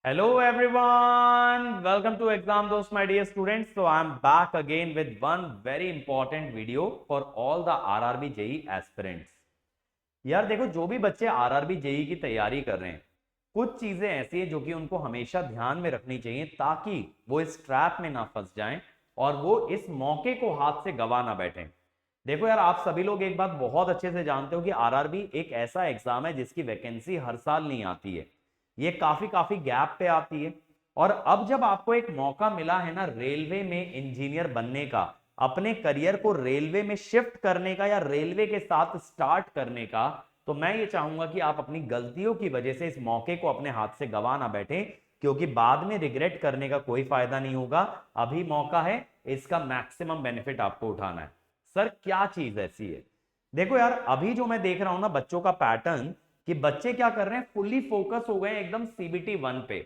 Hello everyone, welcome to Exam Dost my dear students. So I am back again with one very important video for all the RRB JEE aspirants. यार देखो, जो भी बच्चे RRB JEE की तैयारी कर रहे हैं, कुछ चीजें ऐसी हैं जो कि उनको हमेशा ध्यान में रखनी चाहिए ताकि वो इस ट्रैप में ना फंस जाएं और वो इस मौके को हाथ से गवा ना बैठें। देखो यार, आप सभी लोग एक बात बहुत अच्छे से जानते हो कि RRB एक ऐसा एग्जाम है जिसकी वैकेंसी हर साल नहीं आती है, ये काफी काफी गैप पे आती है। और अब जब आपको एक मौका मिला है ना रेलवे में इंजीनियर बनने का, अपने करियर को रेलवे में शिफ्ट करने का या रेलवे के साथ स्टार्ट करने का, तो मैं ये चाहूंगा कि आप अपनी गलतियों की वजह से इस मौके को अपने हाथ से गवा ना बैठें, क्योंकि बाद में रिग्रेट करने का कोई फायदा नहीं होगा। अभी मौका है, इसका मैक्सिमम बेनिफिट आपको उठाना है। सर क्या चीज ऐसी है? देखो यार, अभी जो मैं देख रहा हूं ना बच्चों का पैटर्न, कि बच्चे क्या कर रहे हैं, फुल्ली फोकस हो गए एकदम सीबीटी 1 पे,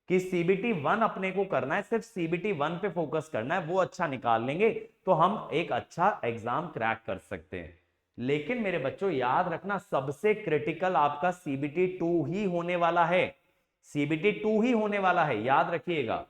कि सीबीटी 1 अपने को करना है, सिर्फ सीबीटी 1 पे फोकस करना है, वो अच्छा निकाल लेंगे तो हम एक अच्छा एग्जाम क्रैक कर सकते हैं। लेकिन मेरे बच्चों याद रखना, सबसे क्रिटिकल आपका सीबीटी 2 ही होने वाला है। सीबीटी 2 ही होने वाला है, याद रखिएगा।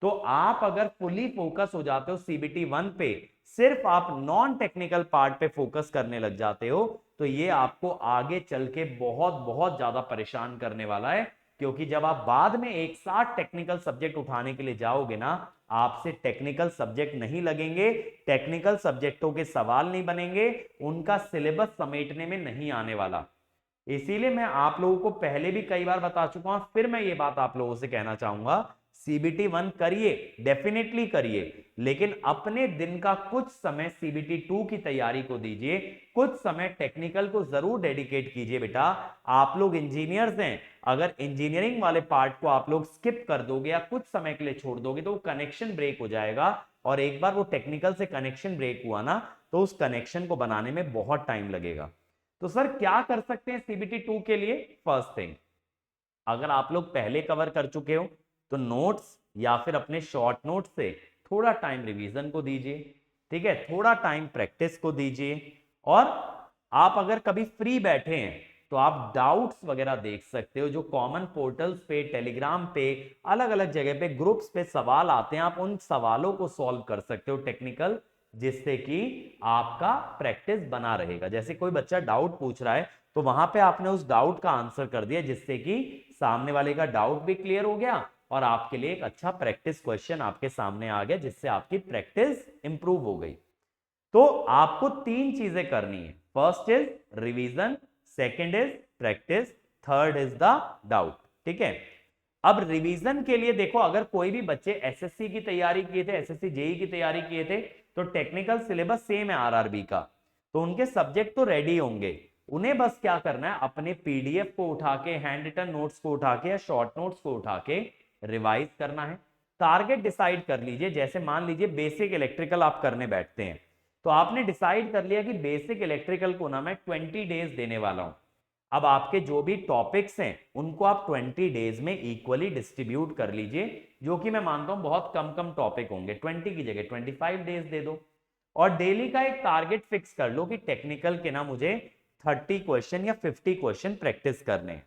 तो आप अगर फुली फोकस हो जाते हो सीबीटी 1 पे, सिर्फ आप नॉन टेक्निकल पार्ट पे फोकस करने लग जाते हो, तो ये आपको आगे चल के बहुत बहुत ज्यादा परेशान करने वाला है। क्योंकि जब आप बाद में एक साथ टेक्निकल सब्जेक्ट उठाने के लिए जाओगे ना, आपसे टेक्निकल सब्जेक्ट नहीं लगेंगे, टेक्निकल सब्जेक्टों के सवाल नहीं बनेंगे, उनका सिलेबस समेटने में नहीं आने वाला। इसीलिए मैं आप लोगों को पहले भी कई बार बता चुका हूं, फिर मैं ये बात आप लोगों से कहना चाहूंगा, सीबीटी 1 करिए, डेफिनेटली करिए, लेकिन अपने दिन का कुछ समय सीबीटी 2 की तैयारी को दीजिए, कुछ समय टेक्निकल को जरूर डेडिकेट कीजिए। बेटा, आप लोग इंजीनियर्स हैं, अगर इंजीनियरिंग वाले पार्ट को आप लोग स्किप कर दोगे या कुछ समय के लिए छोड़ दोगे तो वो कनेक्शन ब्रेक हो जाएगा, और एक बार वो टेक्निकल से कनेक्शन ब्रेक हुआ ना, तो उस कनेक्शन को बनाने में बहुत टाइम लगेगा। तो सर क्या कर सकते हैं सीबीटी 2 के लिए? फर्स्ट थिंग, अगर आप लोग पहले कवर कर चुके हो तो नोट्स या फिर अपने शॉर्ट नोट से थोड़ा टाइम रिवीजन को दीजिए, ठीक है, थोड़ा टाइम प्रैक्टिस को दीजिए। और आप अगर कभी फ्री बैठे हैं तो आप डाउट्स वगैरह देख सकते हो, जो कॉमन पोर्टल्स पे, टेलीग्राम पे, अलग अलग जगह पे, ग्रुप्स पे सवाल आते हैं, आप उन सवालों को सॉल्व कर सकते हो टेक्निकल, जिससे कि आपका प्रैक्टिस बना रहेगा। जैसे कोई बच्चा डाउट पूछ रहा है तो वहां पे आपने उस डाउट का आंसर कर दिया, जिससे कि सामने वाले का डाउट भी क्लियर हो गया और आपके लिए एक अच्छा प्रैक्टिस क्वेश्चन आपके सामने आ गया, जिससे आपकी प्रैक्टिस इंप्रूव हो गई। तो आपको तीन चीजें करनी है, first is revision, second is practice, third is the doubt. ठीक है, अब रिवीजन के लिए देखो, अगर कोई भी बच्चे एसएससी की तैयारी किए थे, एसएससी जेई की तैयारी किए थे, तो टेक्निकल सिलेबस सेम है आरआरबी का, तो उनके सब्जेक्ट तो रेडी होंगे। उन्हें बस क्या करना है, अपने पीडीएफ को उठा के, हैंड रिटन नोट्स को उठा के या शॉर्ट नोट्स को उठा के रिवाइज करना है। टारगेट डिसाइड कर लीजिए, जैसे मान लीजिए बेसिक इलेक्ट्रिकल आप करने बैठते हैं, तो आपने डिसाइड कर लिया कि बेसिक इलेक्ट्रिकल को ना मैं 20 डेज देने वाला हूं। अब आपके जो भी टॉपिक्स हैं उनको आप 20 डेज में इक्वली डिस्ट्रीब्यूट कर लीजिए, जो कि मैं मानता हूं बहुत कम कम टॉपिक होंगे, 20 की जगह 25 डेज दे दो। और डेली का एक टारगेट फिक्स कर लो कि टेक्निकल के ना मुझे 30 क्वेश्चन या 50 क्वेश्चन प्रैक्टिस करने हैं।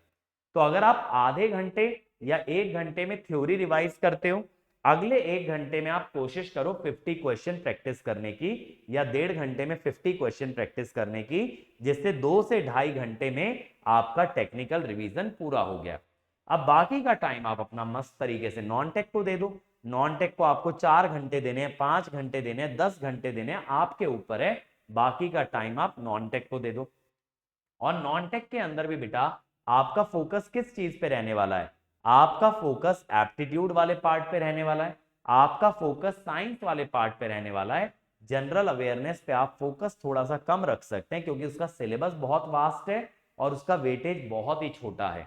तो अगर आप आधे घंटे या एक घंटे में थ्योरी रिवाइज करते हो, अगले एक घंटे में आप कोशिश करो 50 क्वेश्चन प्रैक्टिस करने की, या डेढ़ घंटे में 50 क्वेश्चन प्रैक्टिस करने की, जिससे 2 से ढाई घंटे में आपका टेक्निकल रिवीजन पूरा हो गया। अब बाकी का टाइम आप अपना मस्त तरीके से नॉन टेक को दे दो। नॉन टेक को आपको 4 घंटे देने हैं, 5 घंटे देने हैं, 10 घंटे देने हैं, आपके ऊपर है। बाकी का टाइम आप नॉन टेक को दे दो। और नॉन टेक के अंदर भी बेटा आपका फोकस किस चीज पे रहने वाला है? आपका फोकस एप्टीट्यूड वाले पार्ट पे रहने वाला है, आपका फोकस साइंस वाले पार्ट पे रहने वाला है। जनरल अवेयरनेस पे आप फोकस थोड़ा सा कम रख सकते हैं, क्योंकि उसका सिलेबस बहुत वास्ट है और उसका वेटेज बहुत ही छोटा है।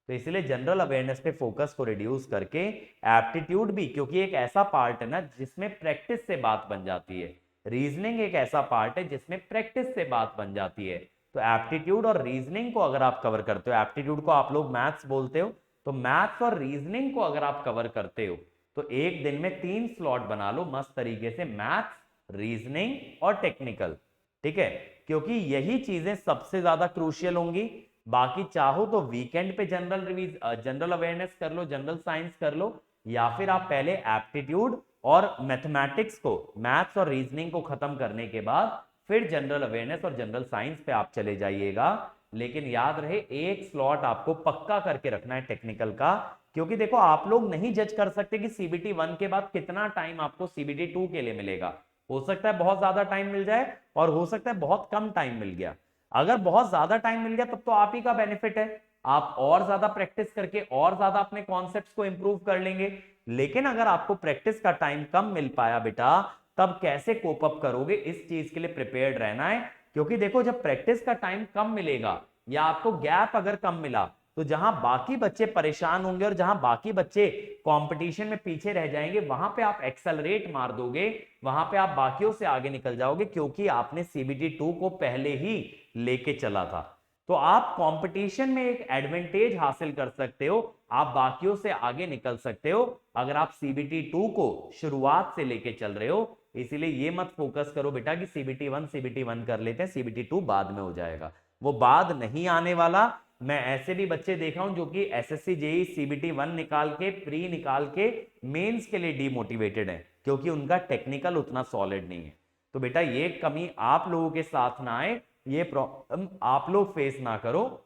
तो इसलिए जनरल अवेयरनेस पे फोकस को रिड्यूस करके एप्टीट्यूड भी, क्योंकि एक ऐसा पार्ट है ना जिसमें प्रैक्टिस से बात बन जाती है, रीजनिंग एक ऐसा पार्ट है जिसमें प्रैक्टिस से बात बन जाती है। तो एप्टीट्यूड और रीजनिंग को अगर आप कवर करते हो, एप्टीट्यूड को आप लोग मैथ्स बोलते हो, तो मैथ्स और रीजनिंग को अगर आप कवर करते हो, तो एक दिन में 3 स्लॉट बना लो मस्त तरीके से, मैथ्स, रीजनिंग और टेक्निकल। ठीक है, क्योंकि यही चीजें सबसे ज्यादा क्रूशियल होंगी। बाकी चाहो तो वीकेंड पे जनरल अवेयरनेस कर लो, जनरल साइंस कर लो, या फिर आप पहले एप्टीट्यूड और मैथमेटिक्स को, मैथ्स और रीजनिंग को खत्म करने के बाद फिर जनरल अवेयरनेस और जनरल साइंस पे आप चले जाइएगा। लेकिन याद रहे एक स्लॉट आपको पक्का करके रखना है टेक्निकल का, क्योंकि देखो आप लोग नहीं जज कर सकते कि सीबीटी 1 के बाद कितना टाइम आपको सीबीटी 2 के लिए मिलेगा। हो सकता है बहुत ज्यादा टाइम मिल जाए और हो सकता है बहुत कम टाइम मिल गया। अगर बहुत ज्यादा टाइम मिल गया तब तो आप ही का बेनिफिट है, आप और ज्यादा प्रैक्टिस करके और ज्यादा अपने कॉन्सेप्ट्स को इंप्रूव कर लेंगे। लेकिन अगर आपको प्रैक्टिस का टाइम कम मिल पाया बेटा, तब कैसे कोप अप करोगे, इस चीज के लिए प्रिपेयर्ड रहना है। क्योंकि देखो जब प्रैक्टिस का टाइम कम मिलेगा या आपको गैप अगर कम मिला, तो जहां बाकी बच्चे परेशान होंगे और जहां बाकी बच्चे कंपटीशन में पीछे रह जाएंगे, वहां पे आप एक्सेलरेट मार दोगे, वहां पे आप बाकियों से आगे निकल जाओगे, क्योंकि आपने सीबीटी 2 को पहले ही लेके चला था। तो आप कंपटीशन में एक एडवांटेज हासिल कर सकते हो, आप बाकियों से आगे निकल सकते हो अगर आप सीबीटी 2 को शुरुआत से लेके चल रहे हो। इसीलिए ये मत फोकस करो बेटा कि सीबीटी 1 कर लेते हैं, सीबीटी 2 बाद में हो जाएगा, वो बाद नहीं आने वाला। मैं ऐसे भी बच्चे देखा हूं जो कि एसएससी जेई सीबीटी 1 निकाल के, प्री निकाल के मेंस के लिए डीमोटिवेटेड है, क्योंकि उनका टेक्निकल उतना सॉलिड नहीं है। तो बेटा ये कमी आप लोगों के साथ ना आए, ये प्रॉब्लम आप लोग फेस ना करो,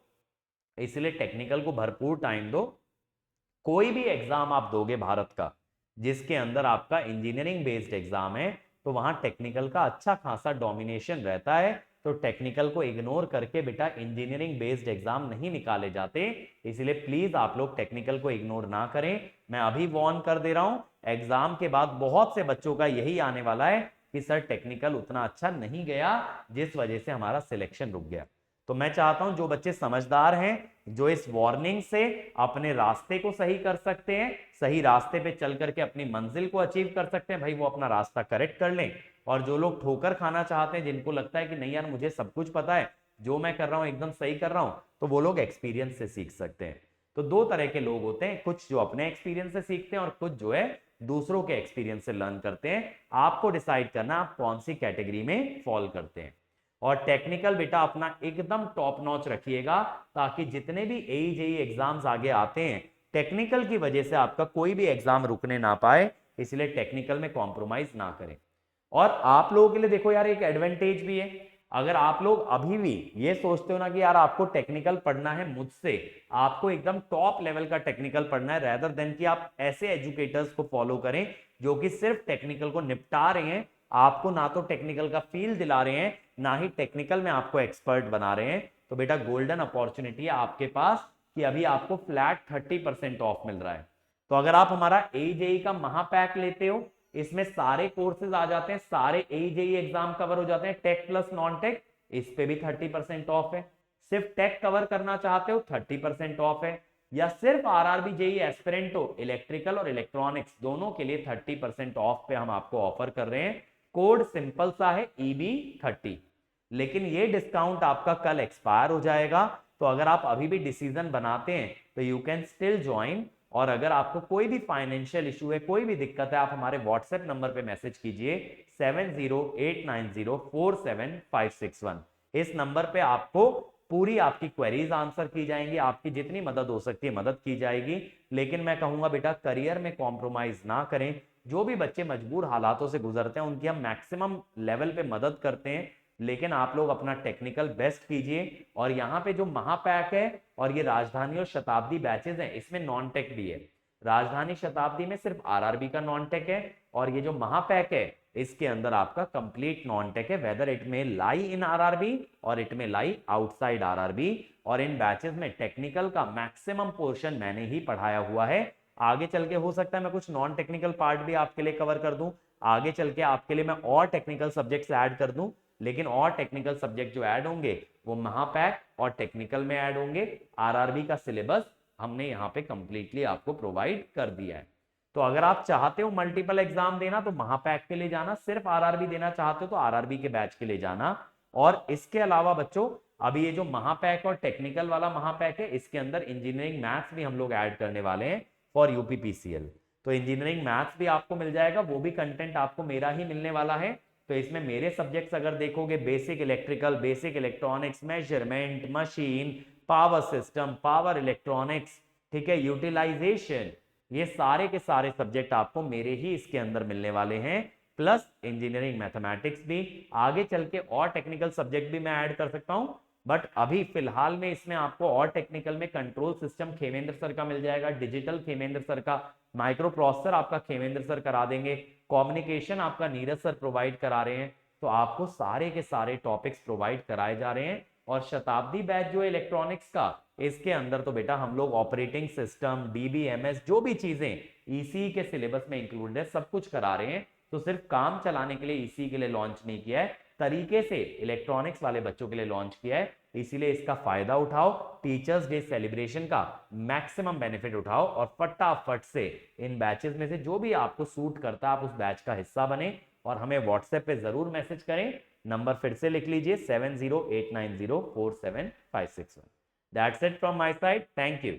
इसलिए टेक्निकल को भरपूर टाइम दो। कोई भी एग्जाम आप दोगे भारत का जिसके अंदर आपका इंजीनियरिंग बेस्ड एग्जाम है, तो वहां टेक्निकल का अच्छा खासा डोमिनेशन रहता है। तो टेक्निकल को इग्नोर करके बेटा इंजीनियरिंग बेस्ड एग्जाम नहीं निकाले जाते। इसलिए प्लीज आप लोग टेक्निकल को इग्नोर ना करें। मैं अभी वार्न कर दे रहा हूं, एग्जाम के बाद बहुत से बच्चों का यही आने वाला है कि सर टेक्निकल उतना अच्छा नहीं गया, जिस वजह से हमारा सिलेक्शन रुक गया। तो मैं चाहता हूं जो बच्चे समझदार हैं, जो इस वार्निंग से अपने रास्ते को सही कर सकते हैं, सही रास्ते पे चल करके अपनी मंजिल को अचीव कर सकते हैं, भाई वो अपना रास्ता करेक्ट कर लें। और जो लोग ठोकर खाना चाहते हैं, जिनको लगता है कि नहीं यार मुझे सब कुछ पता है, जो मैं कर रहा हूं एकदम सही कर रहा हूं, तो वो लोग एक्सपीरियंस से सीख सकते हैं। तो दो तरह के लोग होते हैं, कुछ जो अपने एक्सपीरियंस से सीखते हैं और कुछ जो है दूसरों के एक्सपीरियंस से लर्न करते हैं। आपको डिसाइड करना आप कौन सी कैटेगरी में फॉल करते हैं। और टेक्निकल बेटा अपना एकदम टॉप नॉच रखिएगा, ताकि जितने भी एई जेई एग्जाम्स आगे आते हैं, टेक्निकल की वजह से आपका कोई भी एग्जाम रुकने ना पाए। इसलिए टेक्निकल में कॉम्प्रोमाइज ना करें। और आप लोगों के लिए देखो यार एक एडवांटेज भी है, अगर आप लोग अभी भी ये सोचते हो ना कि यार आपको टेक्निकल पढ़ना है मुझसे, आपको एकदम टॉप लेवल का टेक्निकल पढ़ना है, रेदर देन कि आप ऐसे एजुकेटर्स को फॉलो करें जो कि सिर्फ टेक्निकल को निपटा रहे हैं, आपको ना तो टेक्निकल का फील दिला रहे हैं, ना ही टेक्निकल में आपको एक्सपर्ट बना रहे हैं, तो बेटा गोल्डन अपॉर्चुनिटी है आपके पास कि अभी आपको फ्लैट 30% ऑफ मिल रहा है। तो अगर आप हमारा एजेई का महापैक लेते हो, इसमें सारे कोर्सेज आ जाते हैं, सारे एजेई एग्जाम कवर हो जाते हैं, टेक प्लस नॉन टेक, इस पे भी 30% ऑफ है। सिर्फ टेक कवर करना चाहते हो 30% ऑफ है, या सिर्फ आरआरबी जेई एस्पिरेंट हो, इलेक्ट्रिकल और इलेक्ट्रॉनिक्स दोनों के लिए 30% ऑफ पे हम आपको ऑफर कर रहे हैं। कोड सिंपल सा है EB30, लेकिन ये डिस्काउंट आपका कल एक्सपायर हो जाएगा। तो अगर आप अभी भी डिसीजन बनाते हैं तो यू कैन स्टिल ज्वाइन। और अगर आपको कोई भी फाइनेंशियल इशू है, कोई भी दिक्कत है, आप हमारे व्हाट्सएप नंबर पे मैसेज कीजिए 7089047561। इस नंबर पे आपको पूरी आपकी क्वेरीज आंसर की जाएंगी, आपकी जितनी मदद हो सकती है मदद की जाएगी। लेकिन मैं कहूंगा बेटा करियर में कॉम्प्रोमाइज ना करें। जो भी बच्चे मजबूर हालातों से गुजरते हैं उनकी हम मैक्सिमम लेवल पे मदद करते हैं, लेकिन आप लोग अपना टेक्निकल बेस्ट कीजिए। और यहाँ पे जो महापैक है और ये राजधानी और शताब्दी बैचेस हैं, इसमें नॉन टेक भी है। राजधानी शताब्दी में सिर्फ आरआरबी का नॉन टेक है, और ये जो महापैक है इसके अंदर आपका कंप्लीट नॉन टेक है, वेदर इट में लाई इन आरआरबी और इट में लाई आउटसाइड आरआरबी। और इन बैचेस में टेक्निकल का मैक्सिमम पोर्शन मैंने ही पढ़ाया हुआ है। आगे चल के हो सकता है मैं कुछ नॉन टेक्निकल पार्ट भी आपके लिए कवर कर दूं, आगे चल के आपके लिए मैं और टेक्निकल सब्जेक्ट्स ऐड कर दूं। लेकिन और टेक्निकल सब्जेक्ट जो ऐड होंगे वो महापैक और टेक्निकल में ऐड होंगे। आरआरबी का सिलेबस हमने यहाँ पे कंप्लीटली आपको प्रोवाइड कर दिया है। तो अगर आप चाहते हो मल्टीपल एग्जाम देना तो महापैक के लिए जाना, सिर्फ आरआरबी देना चाहते हो तो आरआरबी के बैच के लिए जाना। और इसके अलावा बच्चों अभी ये जो महापैक और टेक्निकल वाला महापैक है, इसके अंदर इंजीनियरिंग मैथ्स भी हम लोग ऐड करने वाले हैं फॉर यूपीपीसीएल। तो इंजीनियरिंग मैथ्स भी आपको मिल जाएगा, वो भी कंटेंट आपको मेरा ही मिलने वाला है। तो इसमें मेरे सब्जेक्ट्स अगर देखोगे, basic electrical, basic electronics, measurement, machine, power system, power electronics, ठीक है, यूटिलाइजेशन, ये सारे के सारे सब्जेक्ट आपको मेरे ही इसके अंदर मिलने वाले हैं, प्लस इंजीनियरिंग मैथमेटिक्स भी। आगे चल के और टेक्निकल सब्जेक्ट भी मैं ऐड कर सकता हूं, बट अभी फिलहाल में इसमें आपको और टेक्निकल में कंट्रोल सिस्टम खेमेंद्र सर का मिल जाएगा, डिजिटल खेमेंद्र सर का, माइक्रो प्रोसेसर आपका खेमेंद्र सर करा देंगे, कम्युनिकेशन आपका नीरज सर प्रोवाइड करा रहे हैं। तो आपको सारे के सारे टॉपिक्स प्रोवाइड कराए जा रहे हैं। और शताब्दी बैच जो है इलेक्ट्रॉनिक्स का, इसके अंदर तो बेटा हम लोग ऑपरेटिंग सिस्टम, डीबीएमएस, जो भी चीजें ईसी के सिलेबस में इंक्लूडेड है सब कुछ करा रहे हैं। तो सिर्फ काम चलाने के लिए ईसी के लिए लॉन्च नहीं किया है, तरीके से इलेक्ट्रॉनिक्स वाले बच्चों के लिए लॉन्च किया है। इसीलिए इसका फायदा उठाओ, टीचर्स डे सेलिब्रेशन का मैक्सिमम बेनिफिट उठाओ और फटाफट से इन बैचेस में से जो भी आपको सूट करता है आप उस बैच का हिस्सा बने और हमें व्हाट्सएप पे जरूर मैसेज करें। नंबर फिर से लिख लीजिए 7089047561। That's it from my side, thank you.